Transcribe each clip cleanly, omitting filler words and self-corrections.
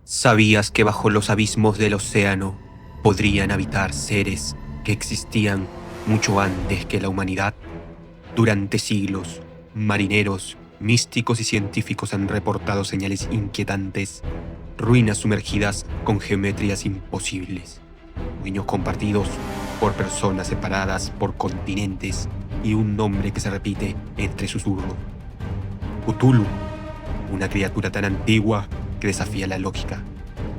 ¿Sabías que bajo los abismos del océano podrían habitar seres que existían mucho antes que la humanidad? Durante siglos, marineros, místicos y científicos han reportado señales inquietantes, ruinas sumergidas con geometrías imposibles, sueños compartidos por personas separadas por continentes y un nombre que se repite entre susurros. Cthulhu, una criatura tan antigua que desafía la lógica,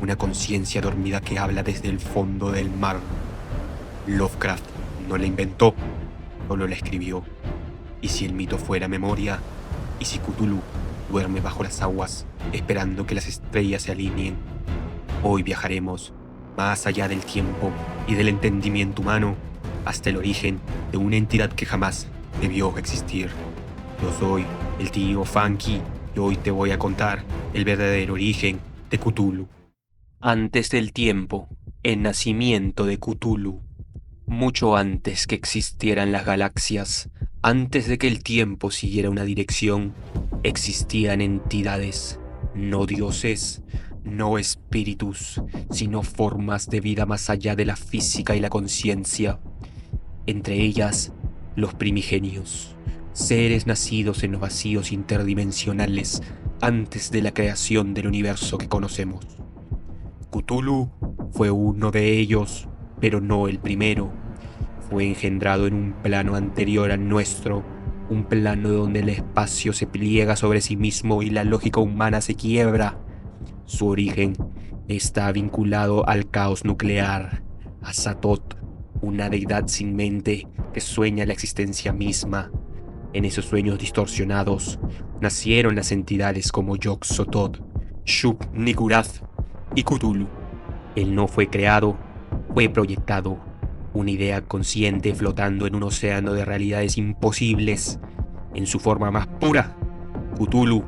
una conciencia dormida que habla desde el fondo del mar. Lovecraft no la inventó, solo la escribió. ¿Y si el mito fuera memoria? ¿Y si Cthulhu duerme bajo las aguas, esperando que las estrellas se alineen? Hoy viajaremos más allá del tiempo y del entendimiento humano, hasta el origen de una entidad que jamás debió existir. Yo soy el tío Funky y hoy te voy a contar el verdadero origen de Cthulhu. Antes del tiempo, el nacimiento de Cthulhu. Mucho antes que existieran las galaxias, antes de que el tiempo siguiera una dirección, existían entidades, no dioses, no espíritus, sino formas de vida más allá de la física y la conciencia. Entre ellas, los primigenios, seres nacidos en los vacíos interdimensionales antes de la creación del universo que conocemos. Cthulhu fue uno de ellos, pero no el primero. Fue engendrado en un plano anterior al nuestro, un plano donde el espacio se pliega sobre sí mismo y la lógica humana se quiebra. Su origen está vinculado al caos nuclear, a Satot, una deidad sin mente que sueña la existencia misma. En esos sueños distorsionados nacieron las entidades como Yog-Sothoth, Shub-Niggurath y Cthulhu. Él no fue creado, fue proyectado, una idea consciente flotando en un océano de realidades imposibles. En su forma más pura, Cthulhu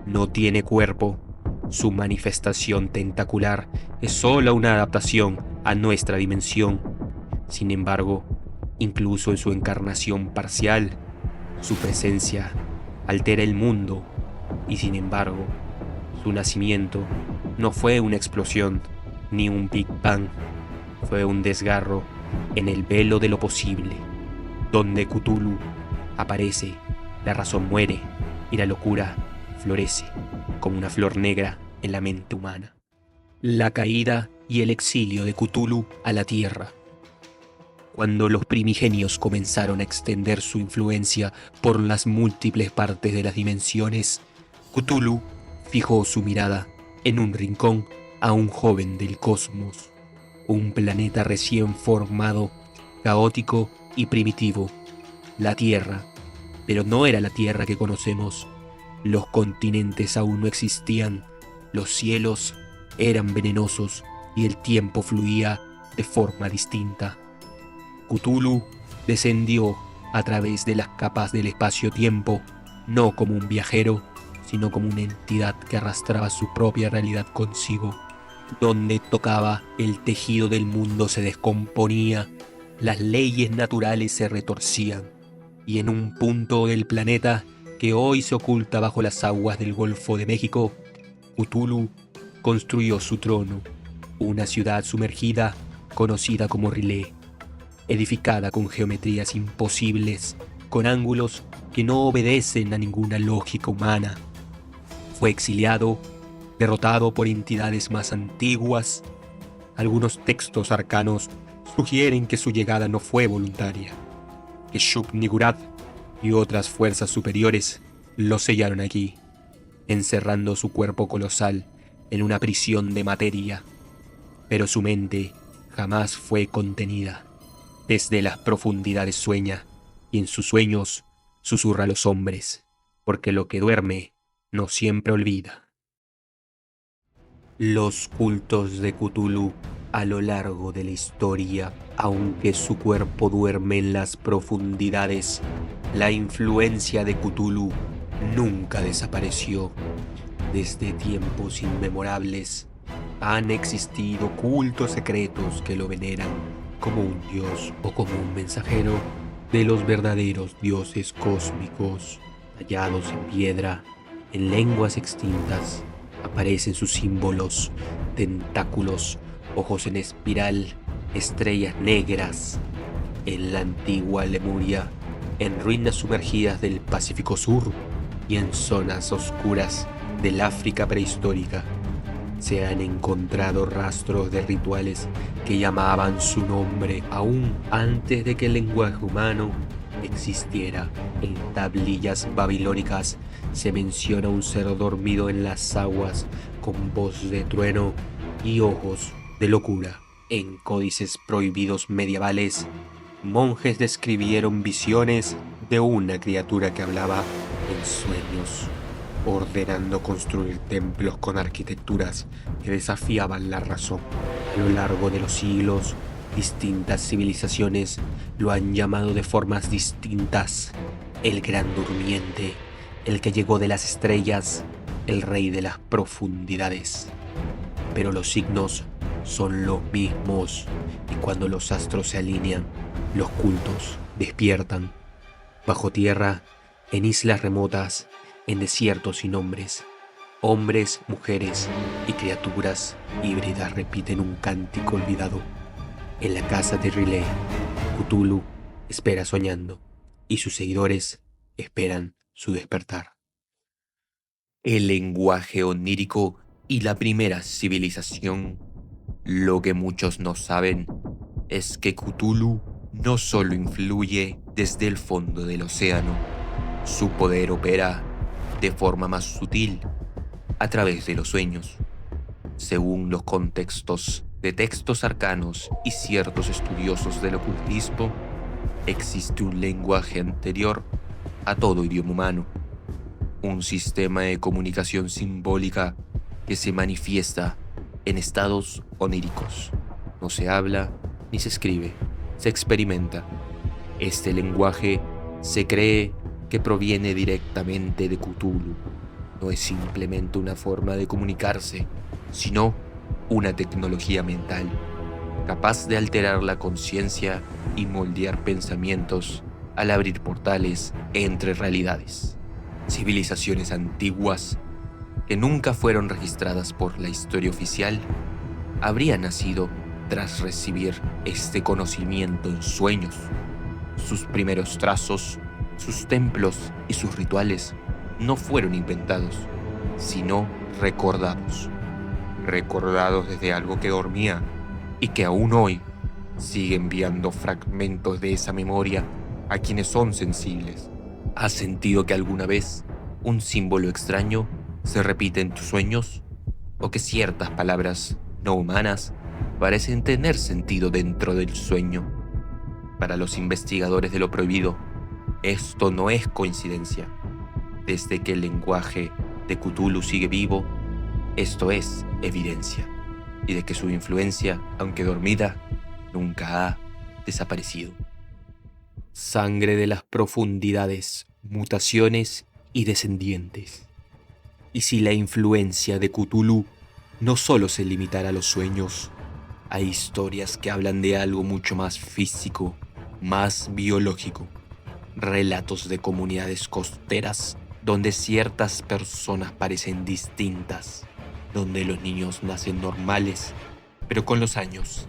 no tiene cuerpo. Su manifestación tentacular es solo una adaptación a nuestra dimensión. Sin embargo, incluso en su encarnación parcial, su presencia altera el mundo y sin embargo, su nacimiento no fue una explosión ni un Big Bang, fue un desgarro en el velo de lo posible. Donde Cthulhu aparece, la razón muere y la locura florece como una flor negra en la mente humana. La caída y el exilio de Cthulhu a la Tierra. Cuando los primigenios comenzaron a extender su influencia por las múltiples partes de las dimensiones, Cthulhu fijó su mirada en un rincón a un joven del cosmos, un planeta recién formado, caótico y primitivo, la Tierra. Pero no era la Tierra que conocemos. Los continentes aún no existían, los cielos eran venenosos y el tiempo fluía de forma distinta. Cthulhu descendió a través de las capas del espacio-tiempo, no como un viajero, sino como una entidad que arrastraba su propia realidad consigo. Donde tocaba, el tejido del mundo se descomponía, las leyes naturales se retorcían, y en un punto del planeta que hoy se oculta bajo las aguas del Golfo de México, Cthulhu construyó su trono, una ciudad sumergida conocida como R'lyeh, edificada con geometrías imposibles, con ángulos que no obedecen a ninguna lógica humana. Fue exiliado, derrotado por entidades más antiguas. Algunos textos arcanos sugieren que su llegada no fue voluntaria, que Shub-Niggurath y otras fuerzas superiores lo sellaron aquí, encerrando su cuerpo colosal en una prisión de materia. Pero su mente jamás fue contenida. Desde las profundidades sueña, y en sus sueños susurra a los hombres, porque lo que duerme no siempre olvida. Los cultos de Cthulhu a lo largo de la historia, aunque su cuerpo duerme en las profundidades, la influencia de Cthulhu nunca desapareció. Desde tiempos inmemorables han existido cultos secretos que lo veneran como un dios o como un mensajero de los verdaderos dioses cósmicos. Tallados en piedra, en lenguas extintas, aparecen sus símbolos, tentáculos, ojos en espiral, estrellas negras. En la antigua Lemuria, en ruinas sumergidas del Pacífico Sur y en zonas oscuras del África prehistórica, se han encontrado rastros de rituales que llamaban su nombre aún antes de que el lenguaje humano existiera. En tablillas babilónicas se menciona un ser dormido en las aguas con voz de trueno y ojos de locura. En códices prohibidos medievales, monjes describieron visiones de una criatura que hablaba en sueños, ordenando construir templos con arquitecturas que desafiaban la razón. A lo largo de los siglos, distintas civilizaciones lo han llamado de formas distintas: el gran durmiente, el que llegó de las estrellas, el rey de las profundidades. Pero los signos son los mismos, y cuando los astros se alinean, los cultos despiertan. Bajo tierra, en islas remotas, en desiertos sin nombres, hombres, mujeres y criaturas híbridas repiten un cántico olvidado. En la casa de Riley, Cthulhu espera soñando, y sus seguidores esperan su despertar. El lenguaje onírico y la primera civilización. Lo que muchos no saben es que Cthulhu no solo influye desde el fondo del océano, su poder opera de forma más sutil a través de los sueños. Según los contextos de textos arcanos y ciertos estudiosos del ocultismo, existe un lenguaje anterior a todo idioma humano, un sistema de comunicación simbólica que se manifiesta en estados oníricos. No se habla ni se escribe, se experimenta. Este lenguaje se cree que proviene directamente de Cthulhu. No es simplemente una forma de comunicarse, sino una tecnología mental, capaz de alterar la conciencia y moldear pensamientos al abrir portales entre realidades. Civilizaciones antiguas, que nunca fueron registradas por la historia oficial, habrían nacido tras recibir este conocimiento en sueños. Sus primeros trazos, sus templos y sus rituales no fueron inventados, sino recordados. Recordados desde algo que dormía y que aún hoy sigue enviando fragmentos de esa memoria a quienes son sensibles. ¿Has sentido que alguna vez un símbolo extraño se repite en tus sueños? ¿O que ciertas palabras no humanas parecen tener sentido dentro del sueño? Para los investigadores de lo prohibido, esto no es coincidencia. Desde que el lenguaje de Cthulhu sigue vivo, esto es evidencia, y de que su influencia, aunque dormida, nunca ha desaparecido. Sangre de las profundidades, mutaciones y descendientes. Y si la influencia de Cthulhu no solo se limitara a los sueños, hay historias que hablan de algo mucho más físico, más biológico. Relatos de comunidades costeras donde ciertas personas parecen distintas, donde los niños nacen normales, pero con los años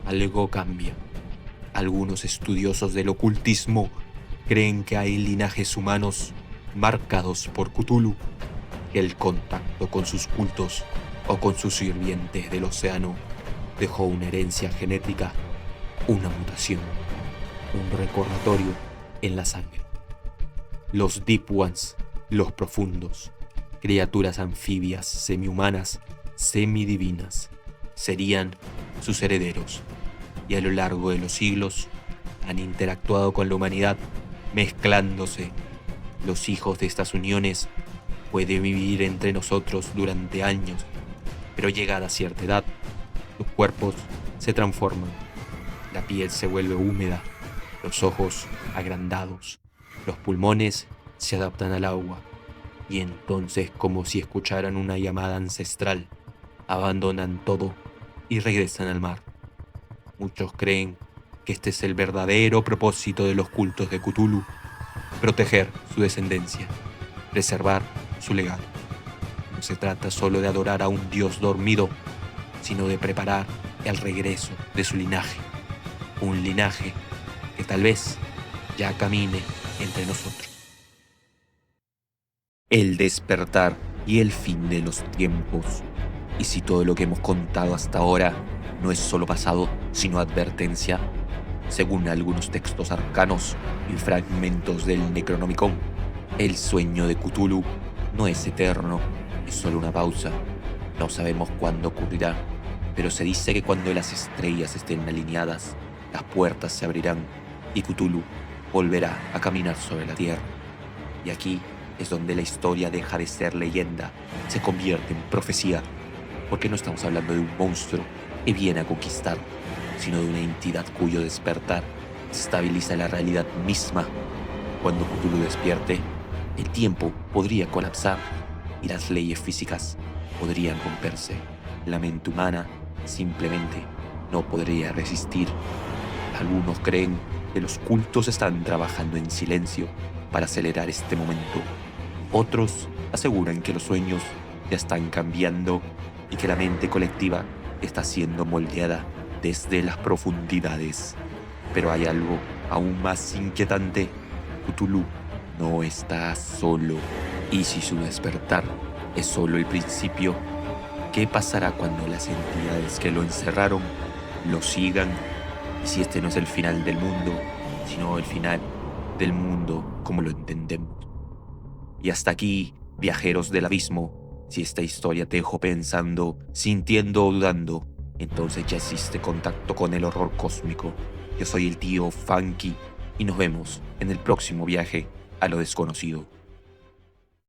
algo cambia. Algunos estudiosos del ocultismo creen que hay linajes humanos marcados por Cthulhu, que el contacto con sus cultos o con sus sirvientes del océano dejó una herencia genética, una mutación, un recordatorio en la sangre. Los Deep Ones, los profundos, criaturas anfibias semihumanas, semidivinas, serían sus herederos, y a lo largo de los siglos han interactuado con la humanidad, mezclándose. Los hijos de estas uniones pueden vivir entre nosotros durante años, pero llegada a cierta edad, los cuerpos se transforman, la piel se vuelve húmeda, los ojos agrandados, los pulmones se adaptan al agua, y entonces, como si escucharan una llamada ancestral, abandonan todo y regresan al mar. Muchos creen que este es el verdadero propósito de los cultos de Cthulhu: proteger su descendencia, preservar su legado. No se trata solo de adorar a un dios dormido, sino de preparar el regreso de su linaje. Un linaje que tal vez ya camine entre nosotros. El despertar y el fin de los tiempos. Y si todo lo que hemos contado hasta ahora no es solo pasado, sino advertencia, según algunos textos arcanos y fragmentos del Necronomicon, el sueño de Cthulhu no es eterno, es solo una pausa. No sabemos cuándo ocurrirá, pero se dice que cuando las estrellas estén alineadas, las puertas se abrirán y Cthulhu volverá a caminar sobre la tierra. Y aquí es donde la historia deja de ser leyenda, se convierte en profecía, porque no estamos hablando de un monstruo que viene a conquistar, sino de una entidad cuyo despertar estabiliza la realidad misma. Cuando Cthulhu despierte, el tiempo podría colapsar y las leyes físicas podrían romperse. La mente humana simplemente no podría resistir. Algunos creen que los cultos están trabajando en silencio para acelerar este momento. Otros aseguran que los sueños ya están cambiando y que la mente colectiva está siendo moldeada desde las profundidades. Pero hay algo aún más inquietante. Cthulhu no está solo. Y si su despertar es solo el principio, ¿qué pasará cuando las entidades que lo encerraron lo sigan? Y si este no es el final del mundo, sino el final del mundo como lo entendemos. Y hasta aquí, viajeros del abismo, si esta historia te dejó pensando, sintiendo o dudando, entonces ya existe contacto con el horror cósmico. Yo soy el tío Funky y nos vemos en el próximo viaje a lo desconocido.